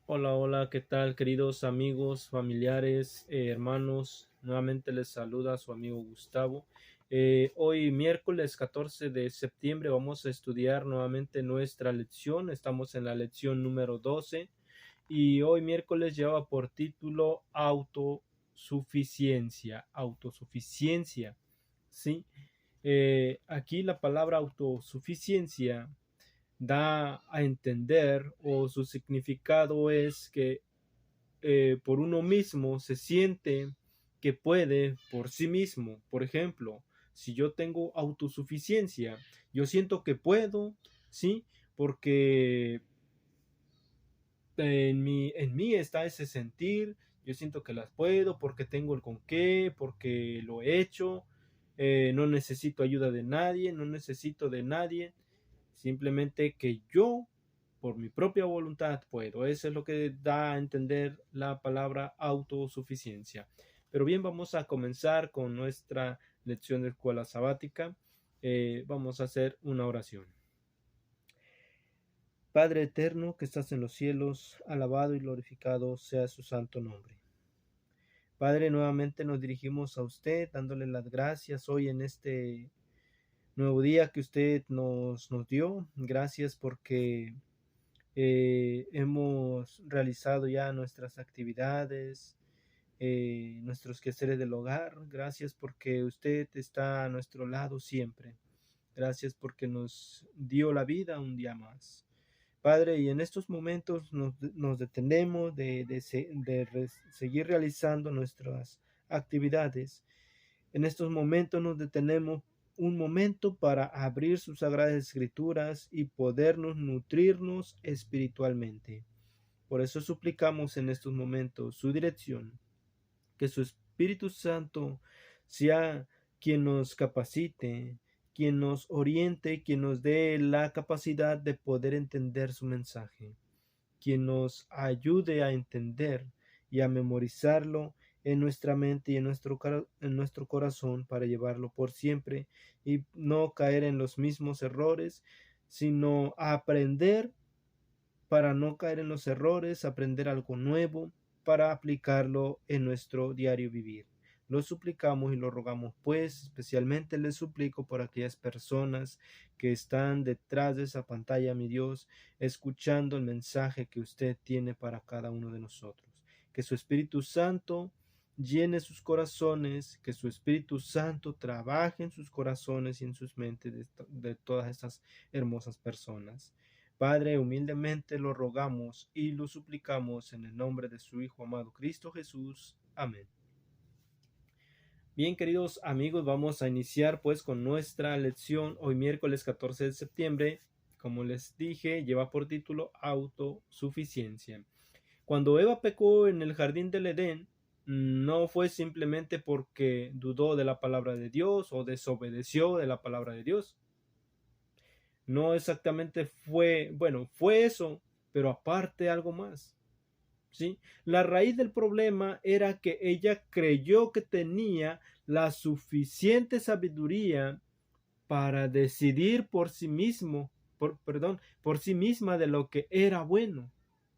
Hola, hola, ¿qué tal, queridos amigos, familiares, hermanos? Nuevamente les saluda su amigo Gustavo. Hoy miércoles 14 de septiembre vamos a estudiar nuevamente nuestra lección. Estamos en la lección número 12 y hoy miércoles lleva por título autosuficiencia, autosuficiencia, ¿sí? Aquí la palabra autosuficiencia da a entender o su significado es que por uno mismo se siente que puede por sí mismo. Por ejemplo, si yo tengo autosuficiencia, yo siento que puedo, ¿sí? Porque en mí está ese sentir, yo siento que las puedo porque tengo el con qué, porque lo he hecho, no necesito ayuda de nadie, no necesito de nadie, simplemente que yo, por mi propia voluntad, puedo. Eso es lo que da a entender la palabra autosuficiencia. Pero bien, vamos a comenzar con nuestra lección de escuela sabática. Vamos a hacer una oración. Padre eterno que estás en los cielos, alabado y glorificado sea su santo nombre. Padre, nuevamente nos dirigimos a usted dándole las gracias hoy en este nuevo día que usted nos dio. Gracias porque hemos realizado ya nuestras actividades, nuestros quehaceres del hogar. Gracias porque usted está a nuestro lado siempre. Gracias porque nos dio la vida un día más. Padre, y en estos momentos nos detenemos de seguir realizando nuestras actividades. En estos momentos nos detenemos un momento para abrir sus sagradas escrituras y podernos nutrirnos espiritualmente. Por eso suplicamos en estos momentos su dirección, que su Espíritu Santo sea quien nos capacite, quien nos oriente, quien nos dé la capacidad de poder entender su mensaje, quien nos ayude a entender y a memorizarlo en nuestra mente y en nuestro corazón para llevarlo por siempre y no caer en los mismos errores, sino aprender para no caer en los errores, aprender algo nuevo para aplicarlo en nuestro diario vivir. Lo suplicamos y lo rogamos, pues especialmente le suplico por aquellas personas que están detrás de esa pantalla, mi Dios, escuchando el mensaje que usted tiene para cada uno de nosotros. Que su Espíritu Santo llene sus corazones, que su Espíritu Santo trabaje en sus corazones y en sus mentes de todas estas hermosas personas. Padre, humildemente lo rogamos y lo suplicamos en el nombre de su Hijo amado Cristo Jesús. Amén. Bien, queridos amigos, vamos a iniciar pues con nuestra lección hoy miércoles 14 de septiembre. Como les dije, lleva por título autosuficiencia. Cuando Eva pecó en el jardín del Edén, no fue simplemente porque dudó de la palabra de Dios o desobedeció de la palabra de Dios. No exactamente fue, bueno, fue eso, pero aparte algo más, ¿sí? La raíz del problema era que ella creyó que tenía la suficiente sabiduría para decidir por sí mismo, por sí misma de lo que era bueno,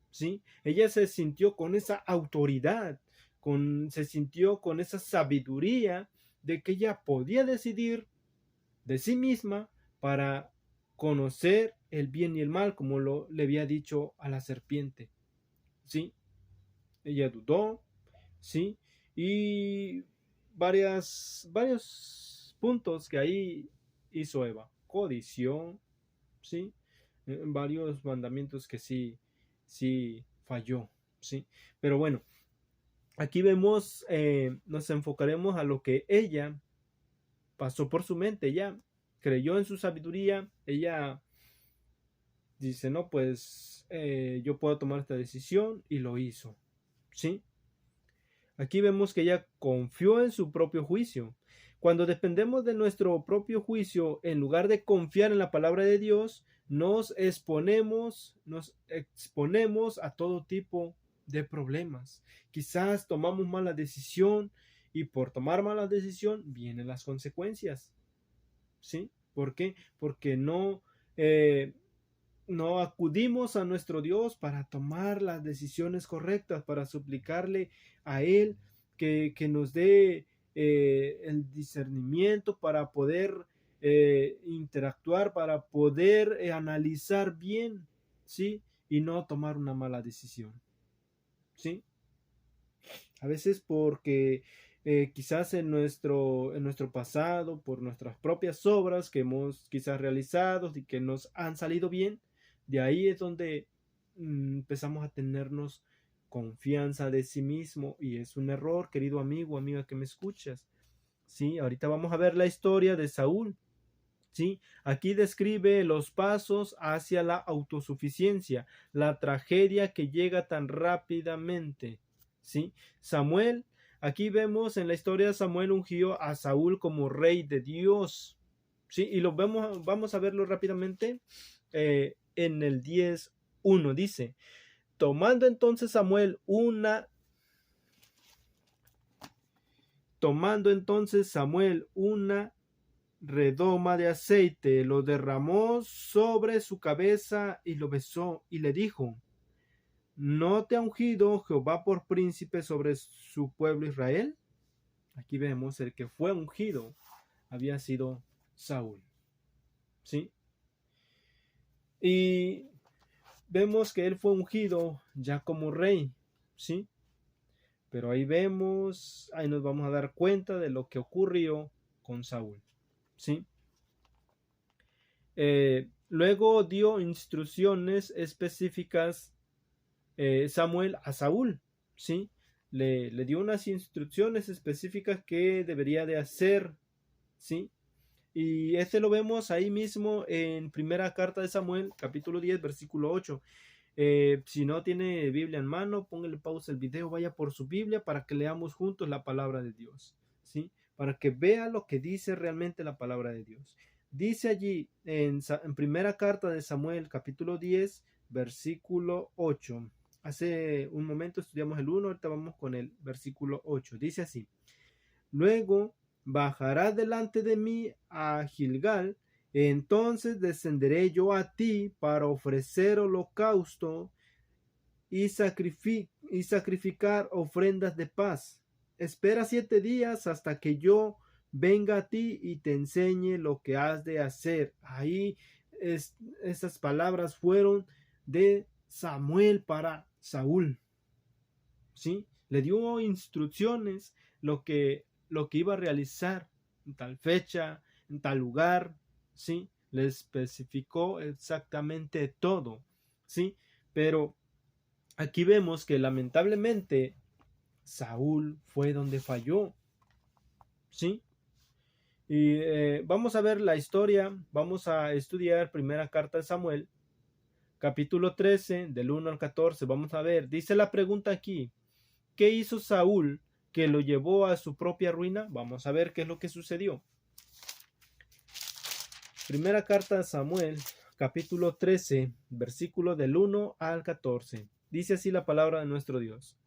¿sí? Ella se sintió con esa autoridad, se sintió con esa sabiduría de que ella podía decidir de sí misma para conocer el bien y el mal, como le había dicho a la serpiente. ¿Sí? Ella dudó, ¿sí? Y varios puntos que ahí hizo Eva. Codició, ¿sí? Varios mandamientos que sí falló, ¿sí? Pero bueno, aquí vemos, nos enfocaremos a lo que ella pasó por su mente, ella creyó en su sabiduría, ella dice, no, pues yo puedo tomar esta decisión y lo hizo, ¿sí? Aquí vemos que ella confió en su propio juicio. Cuando dependemos de nuestro propio juicio, en lugar de confiar en la palabra de Dios, nos exponemos a todo tipo de problemas. Quizás tomamos mala decisión y por tomar mala decisión vienen las consecuencias. ¿Sí? ¿Por qué? Porque no, no acudimos a nuestro Dios para tomar las decisiones correctas, para suplicarle a Él que nos dé el discernimiento para poder interactuar, para poder analizar bien, ¿sí? Y no tomar una mala decisión, ¿sí? A veces porque quizás en nuestro pasado, por nuestras propias obras que hemos quizás realizado y que nos han salido bien, de ahí es donde empezamos a tenernos confianza de sí mismo y es un error, querido amigo, amiga que me escuchas. Sí, ahorita vamos a ver la historia de Saúl. Sí, aquí describe los pasos hacia la autosuficiencia, la tragedia que llega tan rápidamente. Sí, Samuel, aquí vemos en la historia de Samuel ungió a Saúl como rey de Dios. Sí, y lo vemos, vamos a verlo rápidamente en el 10:1 dice, tomando entonces Samuel una redoma de aceite, lo derramó sobre su cabeza y lo besó y le dijo, ¿no te ha ungido Jehová por príncipe sobre su pueblo Israel? Aquí vemos el que fue ungido había sido Saúl. ¿Sí? Y vemos que él fue ungido ya como rey. ¿Sí? Pero ahí nos vamos a dar cuenta de lo que ocurrió con Saúl. ¿Sí? Luego dio instrucciones específicas Samuel a Saúl, ¿sí? Le dio unas instrucciones específicas que debería de hacer, ¿sí? Y este lo vemos ahí mismo en primera carta de Samuel, capítulo 10, versículo 8. Si no tiene Biblia en mano, póngale pausa el video, vaya por su Biblia para que leamos juntos la palabra de Dios, ¿sí? Para que vea lo que dice realmente la palabra de Dios. Dice allí en primera carta de Samuel, capítulo 10, versículo 8. Hace un momento estudiamos el 1, ahorita vamos con el versículo 8. Dice así, luego bajará delante de mí a Gilgal, entonces descenderé yo a ti para ofrecer holocausto y sacrificar ofrendas de paz. Espera 7 días hasta que yo venga a ti y te enseñe lo que has de hacer. Ahí esas palabras fueron de Samuel para Saúl. ¿Sí? Le dio instrucciones lo que iba a realizar en tal fecha, en tal lugar, ¿sí? Le especificó exactamente todo, ¿sí? Pero aquí vemos que lamentablemente Saúl fue donde falló, ¿sí? Y vamos a ver la historia, vamos a estudiar primera carta de Samuel, capítulo 13, del 1 al 14, vamos a ver, dice la pregunta aquí, ¿qué hizo Saúl que lo llevó a su propia ruina? Vamos a ver qué es lo que sucedió. Primera carta de Samuel, capítulo 13, versículo del 1 al 14. Dice así la palabra de nuestro Dios.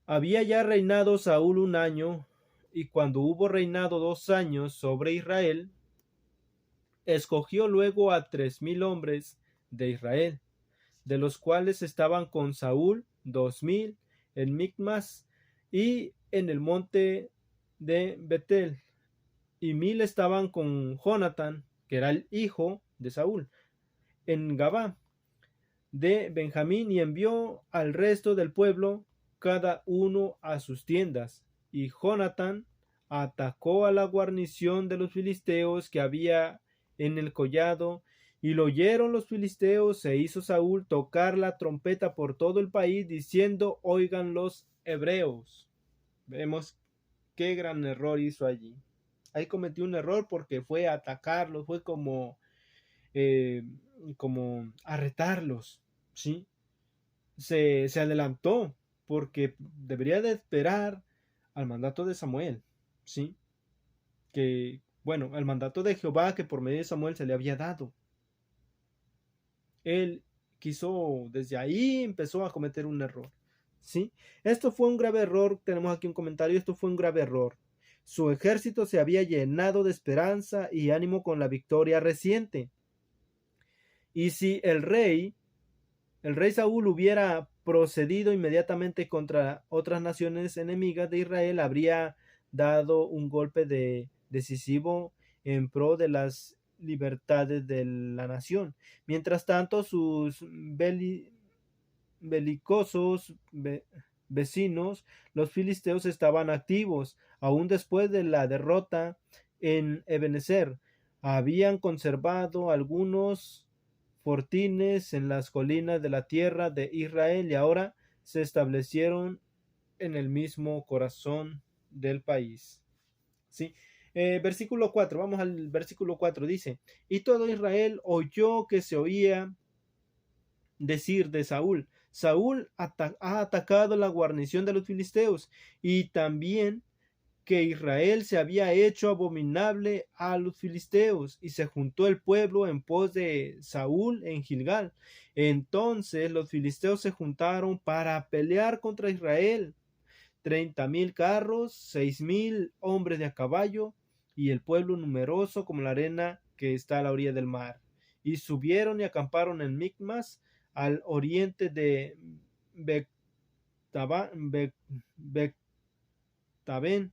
Había ya reinado Saúl 1 año, y cuando hubo reinado 2 años sobre Israel, escogió luego a 3,000 hombres de Israel, de los cuales estaban con Saúl 2,000 en Micmas y en el monte de Betel, y 1,000 estaban con Jonatán, que era el hijo de Saúl, en Gabá de Benjamín, y envió al resto del pueblo, cada uno a sus tiendas. Y Jonatán atacó a la guarnición de los filisteos que había en el collado, y lo oyeron los filisteos, e hizo Saúl tocar la trompeta por todo el país, diciendo, oigan los hebreos. Vemos qué gran error hizo allí. Ahí cometió un error porque fue a atacarlos, fue como a retarlos, ¿sí? Se adelantó porque debería de esperar al mandato de Samuel, ¿sí? Al mandato de Jehová que por medio de Samuel se le había dado. Él quiso, desde ahí empezó a cometer un error, ¿sí? Esto fue un grave error, tenemos aquí un comentario, esto fue un grave error. Su ejército se había llenado de esperanza y ánimo con la victoria reciente. Y si el rey Saúl hubiera procedido inmediatamente contra otras naciones enemigas de Israel, habría dado un golpe decisivo en pro de las libertades de la nación. Mientras tanto, sus belicosos vecinos, los filisteos, estaban activos. Aún después de la derrota en Ebenezer, habían conservado algunos fortines en las colinas de la tierra de Israel y ahora se establecieron en el mismo corazón del país. ¿Sí? Versículo 4, vamos al versículo 4, dice, y todo Israel oyó que se oía decir de Saúl, Saúl ha atacado la guarnición de los filisteos, y también que Israel se había hecho abominable a los filisteos, y se juntó el pueblo en pos de Saúl en Gilgal. Entonces los filisteos se juntaron para pelear contra Israel, 30,000 carros, 6,000 hombres de a caballo, y el pueblo numeroso como la arena que está a la orilla del mar. Y subieron y acamparon en Micmas, al oriente de Bectaben.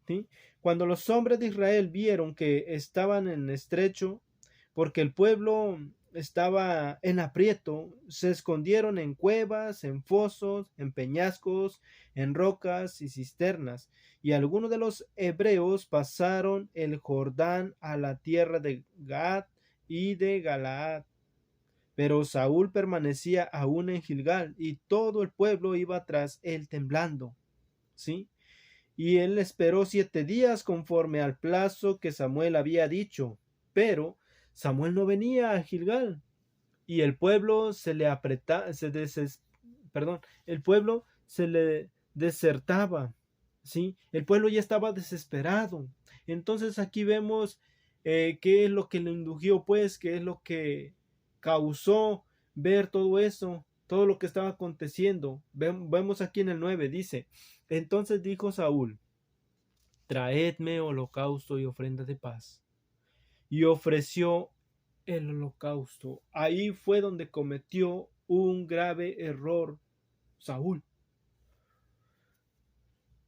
¿Sí? Cuando los hombres de Israel vieron que estaban en estrecho, porque el pueblo estaba en aprieto, se escondieron en cuevas, en fosos, en peñascos, en rocas y cisternas. Y algunos de los hebreos pasaron el Jordán a la tierra de Gad y de Galaad. Pero Saúl permanecía aún en Gilgal, y todo el pueblo iba tras él temblando. ¿Sí? Y él esperó 7 días conforme al plazo que Samuel había dicho. Pero Samuel no venía a Gilgal, y el pueblo el pueblo se le desertaba. ¿Sí? El pueblo ya estaba desesperado. Entonces aquí vemos qué es lo que le indujo, pues, qué es lo que causó ver todo eso, todo lo que estaba aconteciendo. Vemos aquí en el 9, dice, entonces dijo Saúl, traedme holocausto y ofrenda de paz. Y ofreció el holocausto. Ahí fue donde cometió un grave error Saúl.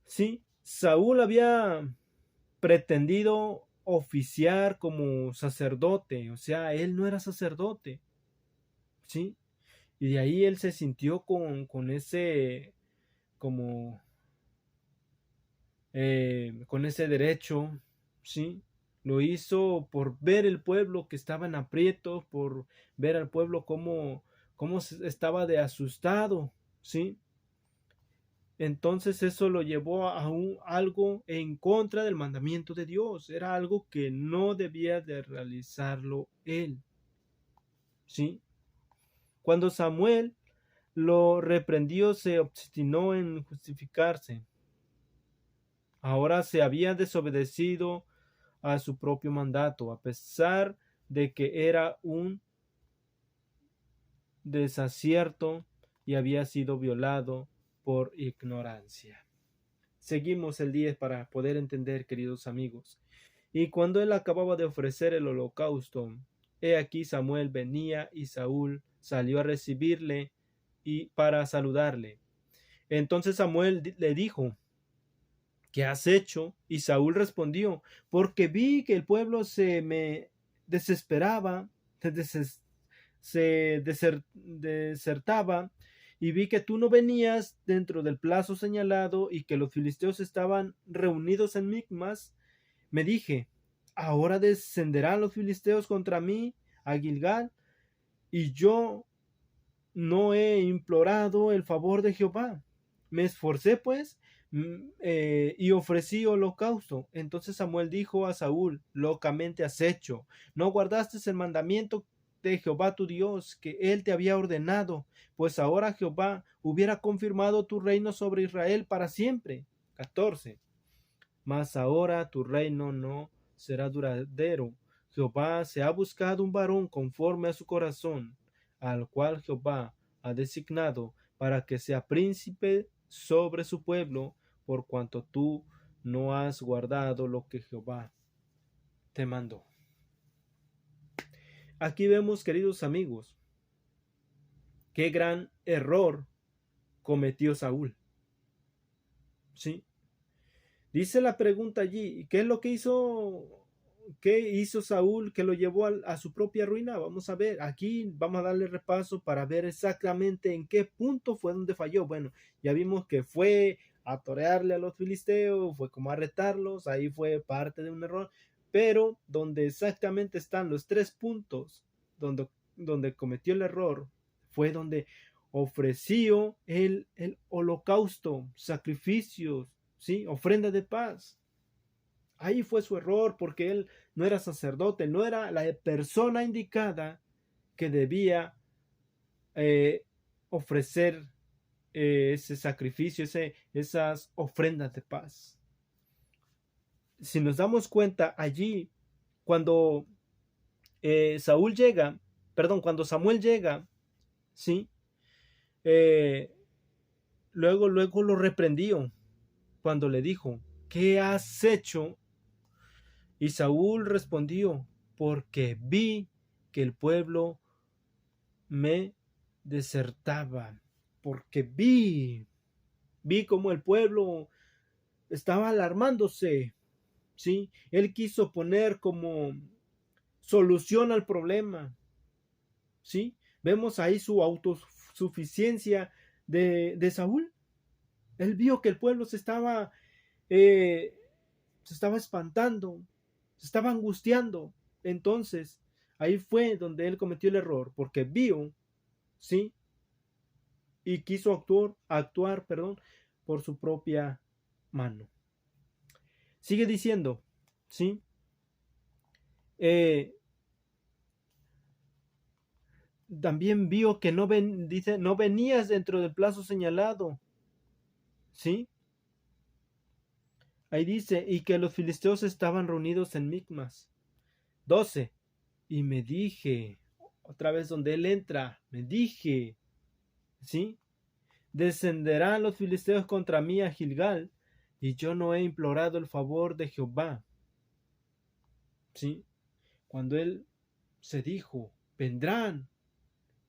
Sí, Saúl había pretendido oficiar como sacerdote, o sea, él no era sacerdote, ¿sí? Y de ahí él se sintió con ese, como, con ese derecho, ¿sí? Lo hizo por ver el pueblo que estaba en aprietos, por ver al pueblo cómo estaba de asustado, ¿sí? Entonces eso lo llevó a algo en contra del mandamiento de Dios. Era algo que no debía de realizarlo él. ¿Sí? Cuando Samuel lo reprendió, se obstinó en justificarse. Ahora se había desobedecido a su propio mandato, a pesar de que era un desacierto y había sido violado por ignorancia. Seguimos el 10 para poder entender, queridos amigos. Y cuando él acababa de ofrecer el holocausto, he aquí Samuel venía y Saúl salió a recibirle y para saludarle. Entonces Samuel le dijo, ¿qué has hecho? Y Saúl respondió, porque vi que el pueblo se me desesperaba, desertaba, y vi que tú no venías dentro del plazo señalado y que los filisteos estaban reunidos en Micmas. Me dije, ahora descenderán los filisteos contra mí a Gilgal, y yo no he implorado el favor de Jehová. Me esforcé pues y ofrecí holocausto. Entonces Samuel dijo a Saúl, locamente has hecho, no guardaste el mandamiento de Jehová tu Dios que él te había ordenado, pues ahora Jehová hubiera confirmado tu reino sobre Israel para siempre. 14. Mas ahora tu reino no será duradero. Jehová se ha buscado un varón conforme a su corazón, al cual Jehová ha designado para que sea príncipe sobre su pueblo, por cuanto tú no has guardado lo que Jehová te mandó. Aquí vemos, queridos amigos, qué gran error cometió Saúl. ¿Sí? Dice la pregunta allí, ¿qué es lo que hizo? ¿Qué hizo Saúl que lo llevó a su propia ruina? Vamos a ver, aquí vamos a darle repaso para ver exactamente en qué punto fue donde falló. Bueno, ya vimos que fue a torearle a los filisteos, fue como a retarlos, ahí fue parte de un error, pero donde exactamente están los tres puntos donde cometió el error, fue donde ofreció el holocausto, sacrificios, ¿sí? Ofrenda de paz. Ahí fue su error porque él no era sacerdote, no era la persona indicada que debía eh, ofrecer ese sacrificio, esas ofrendas de paz. Si nos damos cuenta allí, cuando Saúl llega, perdón, cuando Samuel llega, ¿sí? Eh, luego lo reprendió cuando le dijo, ¿qué has hecho? Y Saúl respondió, porque vi que el pueblo me desertaba, porque vi como el pueblo estaba alarmándose, ¿sí? Él quiso poner como solución al problema, ¿sí? Vemos ahí su autosuficiencia de Saúl. Él vio que el pueblo eh, se estaba espantando, se estaba angustiando. Entonces, ahí fue donde él cometió el error, porque vio, ¿sí? Y quiso actuar, por su propia mano. Sigue diciendo, ¿sí? Eh, También vio que dice, no venías dentro del plazo señalado, ¿sí? Ahí dice, y que los filisteos estaban reunidos en Micmas. 12. Y me dije, otra vez donde él entra, me dije, ¿sí? Descenderán los filisteos contra mí a Gilgal, y yo no he implorado el favor de Jehová. ¿Sí? Cuando él se dijo, vendrán,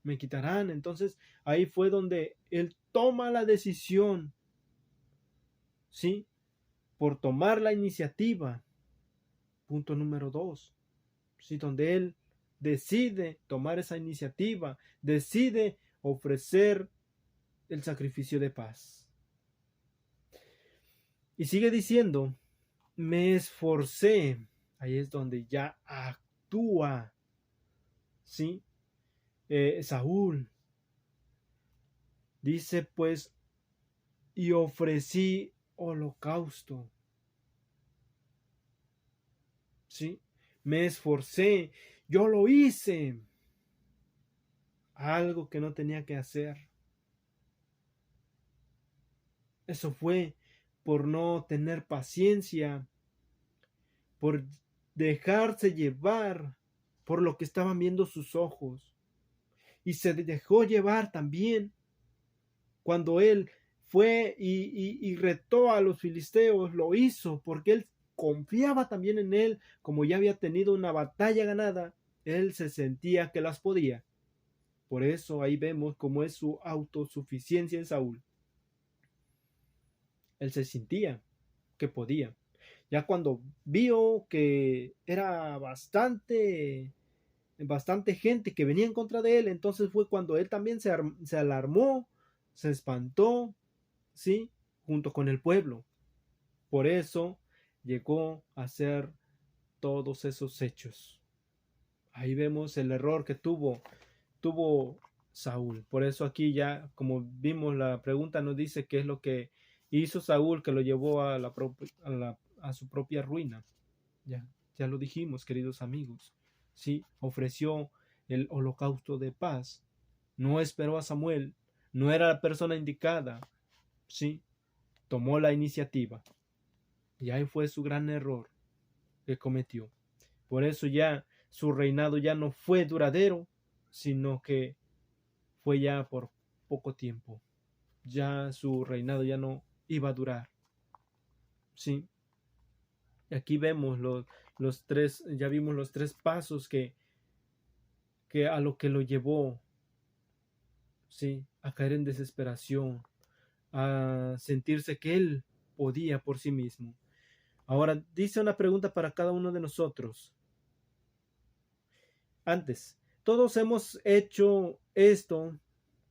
me quitarán, entonces ahí fue donde él toma la decisión, ¿sí? Por tomar la iniciativa. Punto número 2, ¿sí? Donde él decide tomar esa iniciativa, decide ofrecer el sacrificio de paz. Y sigue diciendo, me esforcé. Ahí es donde ya actúa, ¿sí? Saúl dice pues, y ofrecí holocausto, ¿sí? Me esforcé, yo lo hice, algo que no tenía que hacer. Eso fue por no tener paciencia, por dejarse llevar por lo que estaban viendo sus ojos. Y se dejó llevar también cuando él fue y retó a los filisteos, lo hizo porque él confiaba también en él, como ya había tenido una batalla ganada, él se sentía que las podía. Por eso ahí vemos cómo es su autosuficiencia en Saúl. Él se sentía que podía. Ya cuando vio que era bastante gente que venía en contra de él, entonces fue cuando él también se alarmó, se espantó, ¿sí? Junto con el pueblo. Por eso llegó a hacer todos esos hechos. Ahí vemos el error que tuvo Saúl. Por eso aquí ya, como vimos, la pregunta nos dice qué es lo que hizo Saúl que lo llevó a su propia ruina. Ya lo dijimos, queridos amigos. Sí, ofreció el holocausto de paz. No esperó a Samuel. No era la persona indicada. Sí, tomó la iniciativa. Y ahí fue su gran error que cometió. Por eso ya su reinado ya no fue duradero, sino que fue ya por poco tiempo. Ya su reinado ya no iba a durar. Sí. Aquí vemos los tres, ya vimos los tres pasos que a lo que lo llevó, ¿sí?, a caer en desesperación, a sentirse que él podía por sí mismo. Ahora dice una pregunta para cada uno de nosotros. Antes, todos hemos hecho esto,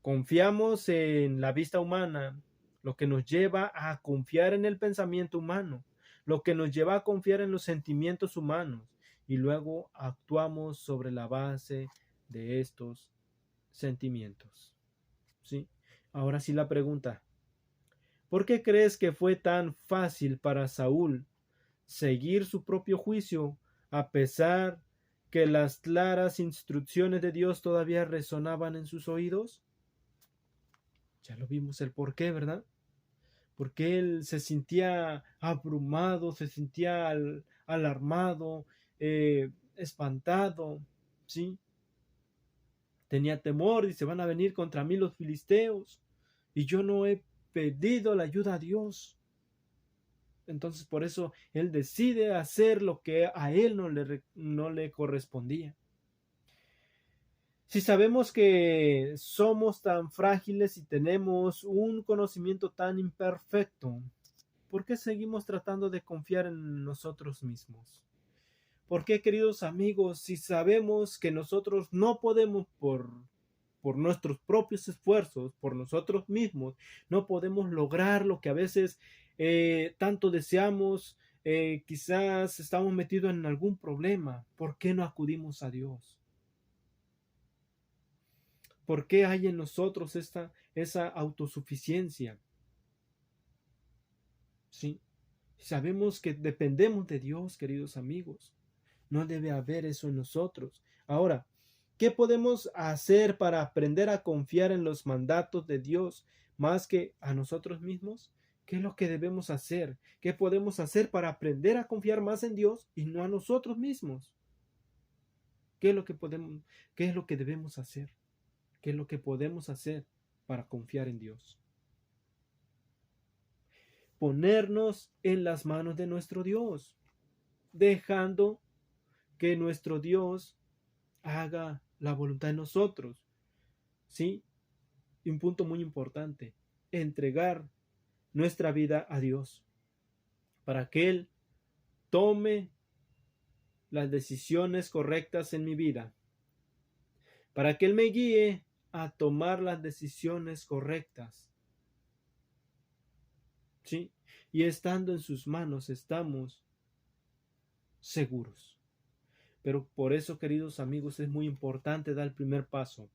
confiamos en la vista humana, lo que nos lleva a confiar en el pensamiento humano, lo que nos lleva a confiar en los sentimientos humanos, y luego actuamos sobre la base de estos sentimientos. ¿Sí? Ahora sí la pregunta, ¿por qué crees que fue tan fácil para Saúl seguir su propio juicio a pesar que las claras instrucciones de Dios todavía resonaban en sus oídos? Ya lo vimos el por qué, ¿verdad? Porque él se sentía abrumado, se sentía alarmado, espantado, ¿sí? Tenía temor y se van a venir contra mí los filisteos y yo no he pedido la ayuda a Dios. Entonces por eso él decide hacer lo que a él no le correspondía. Si sabemos que somos tan frágiles y tenemos un conocimiento tan imperfecto, ¿por qué seguimos tratando de confiar en nosotros mismos? ¿Por qué, queridos amigos, si sabemos que nosotros no podemos por nuestros propios esfuerzos, por nosotros mismos, no podemos lograr lo que a veces tanto deseamos, quizás estamos metidos en algún problema, ¿por qué no acudimos a Dios? ¿Por qué hay en nosotros esa autosuficiencia? ¿Sí? Sabemos que dependemos de Dios, queridos amigos. No debe haber eso en nosotros. Ahora, ¿qué podemos hacer para aprender a confiar en los mandatos de Dios más que a nosotros mismos? ¿Qué es lo que debemos hacer? ¿Qué podemos hacer para aprender a confiar más en Dios y no a nosotros mismos? ¿Qué es lo que podemos, qué es lo que debemos hacer? ¿Qué es lo que podemos hacer para confiar en Dios? Ponernos en las manos de nuestro Dios, dejando que nuestro Dios haga la voluntad de nosotros. ¿Sí? Y un punto muy importante, entregar nuestra vida a Dios para que Él tome las decisiones correctas en mi vida, para que Él me guíe a tomar las decisiones correctas. ¿Sí? Y estando en sus manos estamos seguros. Pero por eso, queridos amigos, es muy importante dar el primer paso,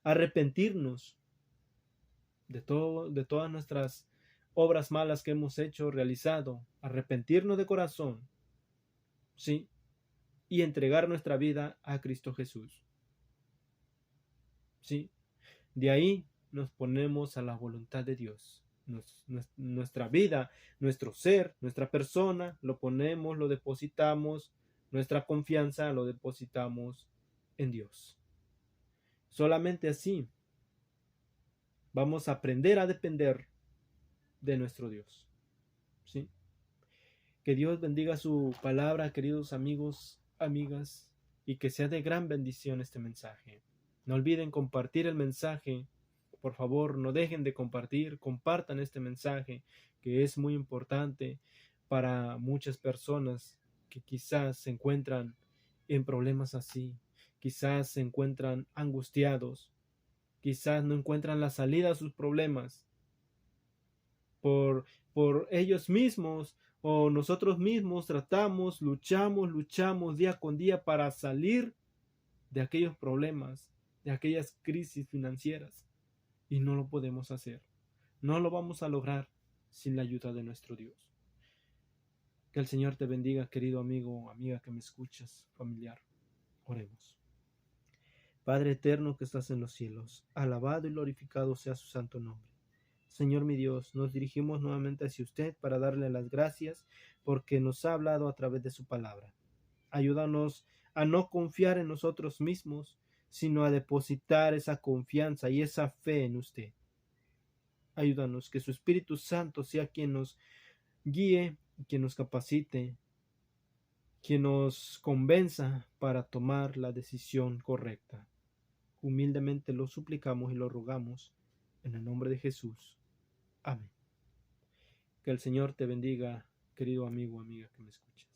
arrepentirnos de todas nuestras obras malas que hemos hecho, realizado, arrepentirnos de corazón, ¿sí? Y entregar nuestra vida a Cristo Jesús, ¿sí? De ahí nos ponemos a la voluntad de Dios. Nuestra vida, nuestro ser, nuestra persona, lo ponemos, lo depositamos, nuestra confianza lo depositamos en Dios. Solamente así vamos a aprender a depender de nuestro Dios, ¿sí? Que Dios bendiga su palabra, queridos amigos, amigas, y que sea de gran bendición este mensaje. No olviden compartir el mensaje. Por favor, no dejen de compartir, compartan este mensaje, que es muy importante para muchas personas que quizás se encuentran en problemas así, quizás se encuentran angustiados, quizás no encuentran la salida a sus problemas por ellos mismos o nosotros mismos tratamos, luchamos día con día para salir de aquellos problemas, de aquellas crisis financieras, y no lo podemos hacer. No lo vamos a lograr sin la ayuda de nuestro Dios. Que el Señor te bendiga, querido amigo o amiga que me escuchas, familiar. Oremos. Padre eterno que estás en los cielos, alabado y glorificado sea su santo nombre. Señor mi Dios, nos dirigimos nuevamente hacia usted para darle las gracias porque nos ha hablado a través de su palabra. Ayúdanos a no confiar en nosotros mismos, sino a depositar esa confianza y esa fe en usted. Ayúdanos que su Espíritu Santo sea quien nos guíe y quien nos capacite quien nos convenza para tomar la decisión correcta. Humildemente lo suplicamos y lo rogamos en el nombre de Jesús. Amén. Que el Señor te bendiga, querido amigo o amiga que me escucha.